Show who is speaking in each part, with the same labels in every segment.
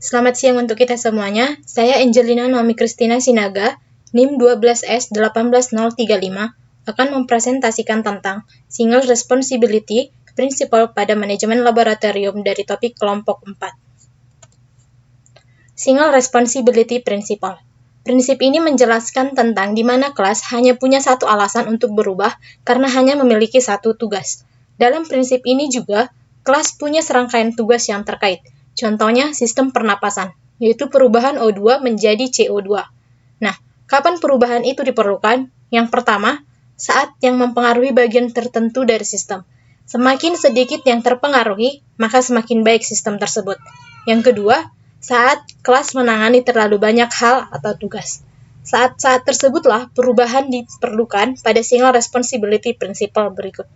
Speaker 1: Selamat siang untuk kita semuanya. Saya Angelina Naomi Christina Sinaga, NIM 12S18035, akan mempresentasikan tentang Single Responsibility Principle pada manajemen laboratorium dari topik kelompok 4. Single Responsibility Principle. Prinsip ini menjelaskan tentang di mana kelas hanya punya satu alasan untuk berubah karena hanya memiliki satu tugas. Dalam prinsip ini juga, kelas punya serangkaian tugas yang terkait. Contohnya sistem pernapasan, yaitu perubahan O2 menjadi CO2. Nah, kapan perubahan itu diperlukan? Yang pertama, saat yang mempengaruhi bagian tertentu dari sistem. Semakin sedikit yang terpengaruhi, maka semakin baik sistem tersebut. Yang kedua, saat kelas menangani terlalu banyak hal atau tugas. Saat-saat tersebutlah perubahan diperlukan pada Single Responsibility Principle berikut.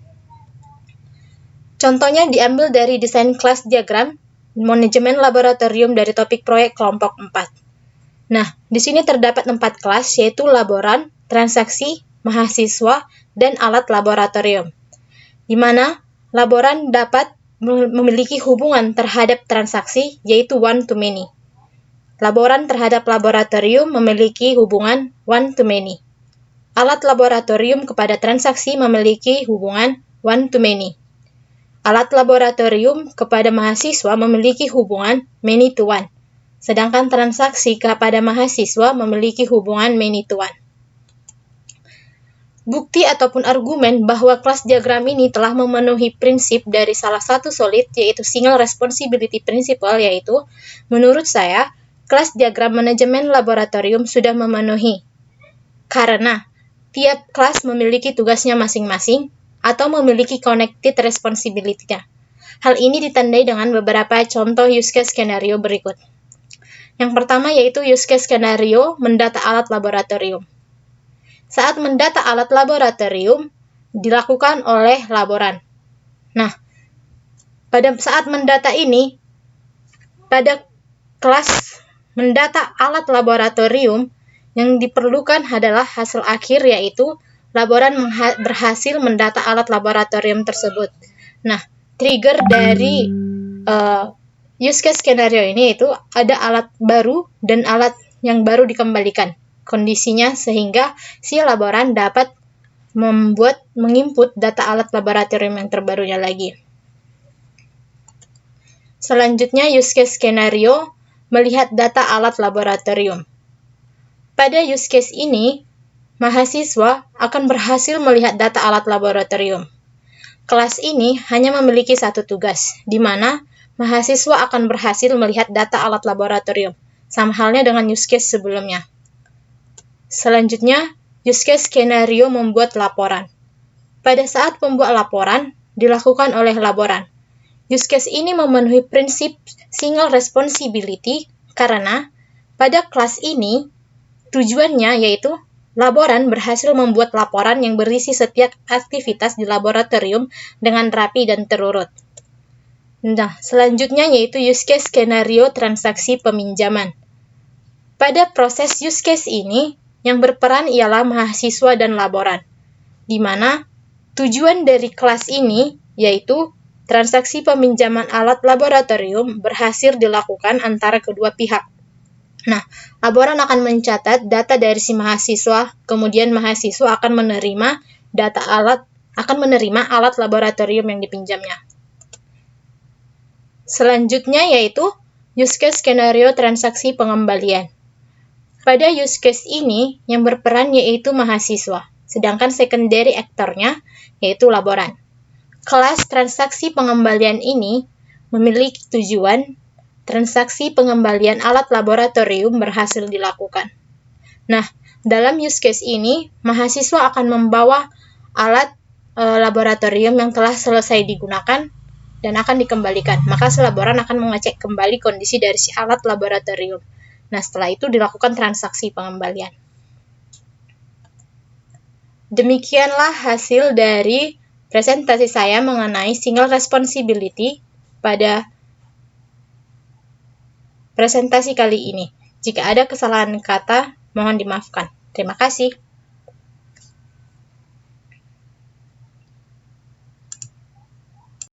Speaker 1: Contohnya diambil dari desain kelas diagram manajemen laboratorium dari topik proyek kelompok 4. Nah, di sini terdapat 4 kelas, yaitu laboran, transaksi, mahasiswa, dan alat laboratorium. Di mana laboran dapat memiliki hubungan terhadap transaksi, yaitu one-to-many. Laboran terhadap laboratorium memiliki hubungan one-to-many. Alat laboratorium kepada transaksi memiliki hubungan one-to-many. Alat laboratorium kepada mahasiswa memiliki hubungan many-to-one, sedangkan transaksi kepada mahasiswa memiliki hubungan many-to-one. Bukti ataupun argumen bahwa kelas diagram ini telah memenuhi prinsip dari salah satu solid, yaitu Single Responsibility Principle, yaitu, menurut saya, kelas diagram manajemen laboratorium sudah memenuhi. Karena tiap kelas memiliki tugasnya masing-masing, atau memiliki connected responsibility-nya. Hal ini ditandai dengan beberapa contoh use case skenario berikut. Yang pertama yaitu use case skenario mendata alat laboratorium. Saat mendata alat laboratorium, dilakukan oleh laboran. Nah, pada saat mendata ini, pada kelas mendata alat laboratorium, yang diperlukan adalah hasil akhir, yaitu laboran berhasil mendata alat laboratorium tersebut. Nah, trigger dari use case skenario ini itu ada alat baru dan alat yang baru dikembalikan kondisinya, sehingga si laboran dapat menginput data alat laboratorium yang terbarunya lagi. Selanjutnya, use case skenario melihat data alat laboratorium. Pada use case ini, mahasiswa akan berhasil melihat data alat laboratorium. Kelas ini hanya memiliki satu tugas, di mana mahasiswa akan berhasil melihat data alat laboratorium, sama halnya dengan use case sebelumnya. Selanjutnya, use case skenario membuat laporan. Pada saat pembuat laporan, dilakukan oleh laboran. Use case ini memenuhi prinsip single responsibility karena pada kelas ini, tujuannya yaitu laboran berhasil membuat laporan yang berisi setiap aktivitas di laboratorium dengan rapi dan terurut. Nah, selanjutnya yaitu use case skenario transaksi peminjaman. Pada proses use case ini, yang berperan ialah mahasiswa dan laboran, di mana tujuan dari kelas ini yaitu transaksi peminjaman alat laboratorium berhasil dilakukan antara kedua pihak. Nah, laboran akan mencatat data dari si mahasiswa, kemudian mahasiswa akan menerima alat laboratorium yang dipinjamnya. Selanjutnya yaitu use case skenario transaksi pengembalian. Pada use case ini, yang berperan yaitu mahasiswa, sedangkan secondary actor-nya yaitu laboran. Kelas transaksi pengembalian ini memiliki tujuan transaksi pengembalian alat laboratorium berhasil dilakukan. Nah, dalam use case ini, mahasiswa akan membawa alat laboratorium yang telah selesai digunakan dan akan dikembalikan. Maka si laboran akan mengecek kembali kondisi dari si alat laboratorium. Nah, setelah itu dilakukan transaksi pengembalian. Demikianlah hasil dari presentasi saya mengenai single responsibility pada presentasi kali ini. Jika ada kesalahan kata, mohon dimaafkan. Terima kasih.